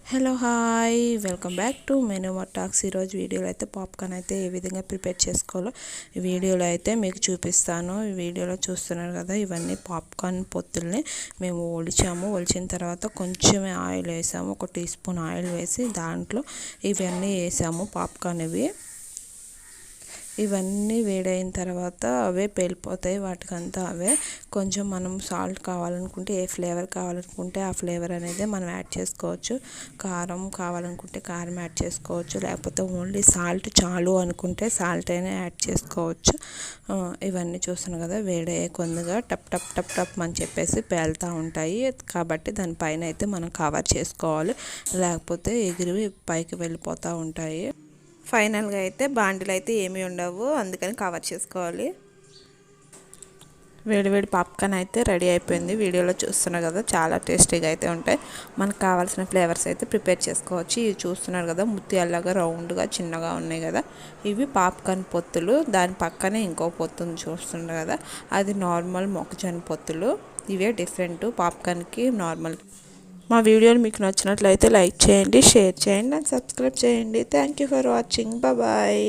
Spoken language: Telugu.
Hello hi welcome back to menu talks. ఈరోజు వీడియోలో అయితే పాప్కార్న్ అయితే ఏ విధంగా ప్రిపేర్ చేసుకోవాలో ఈ వీడియోలో అయితే మీకు చూపిస్తాను. ఈ వీడియోలో చూస్తున్నారు కదా, ఇవన్నీ పాప్కార్న్ పొత్తుల్ని మేము ఒలిచిన తర్వాత కొంచెమే ఆయిల్ వేసాము, 1 టీ స్పూన్ ఆయిల్ వేసి దాంట్లో ఇవన్నీ వేసాము. పాప్కార్న్ ఇవన్నీ వేడైన తర్వాత అవే పేలిపోతాయి, వాటికంతా అవే. కొంచెం మనం సాల్ట్ కావాలనుకుంటే, ఏ ఫ్లేవర్ కావాలనుకుంటే ఆ ఫ్లేవర్ అనేది మనం యాడ్ చేసుకోవచ్చు. కారం కావాలనుకుంటే కారం యాడ్ చేసుకోవచ్చు, లేకపోతే ఓన్లీ సాల్ట్ చాలు అనుకుంటే సాల్ట్ అయినా యాడ్ చేసుకోవచ్చు. ఇవన్నీ చూస్తున్నాం కదా, వేడయ్యే కొద్దిగా టప్ టప్ టప్ టప్ అని చెప్పేసి పేలుతూ ఉంటాయి. కాబట్టి దానిపైన అయితే మనం కవర్ చేసుకోవాలి, లేకపోతే ఎగిరి పైకి వెళ్ళిపోతూ ఉంటాయి. ఫైనల్గా అయితే బాండిలు అయితే ఏమీ ఉండవు, అందుకని కవర్ చేసుకోవాలి. వేడివేడి పాప్కార్న్ అయితే రెడీ అయిపోయింది. వీడియోలో చూస్తున్నారు కదా, చాలా టేస్టీగా అయితే ఉంటాయి. మనకు కావాల్సిన ఫ్లేవర్స్ అయితే ప్రిపేర్ చేసుకోవచ్చు. ఇవి చూస్తున్నారు కదా, ముత్యాలలాగా రౌండ్గా చిన్నగా ఉన్నాయి కదా, ఇవి పాప్కార్న్ పొత్తులు. దాని పక్కనే ఇంకో పొత్తుని చూస్తున్నారు కదా, అది నార్మల్ మొక్కజొన్న పొత్తులు. ఇవే డిఫరెంట్ పాప్కార్న్కి నార్మల్. మా వీడియోలు మీకు నచ్చినట్లయితే లైక్ చేయండి, షేర్ చేయండి అండ్ సబ్స్క్రైబ్ చేయండి. Thank you for watching. Bye.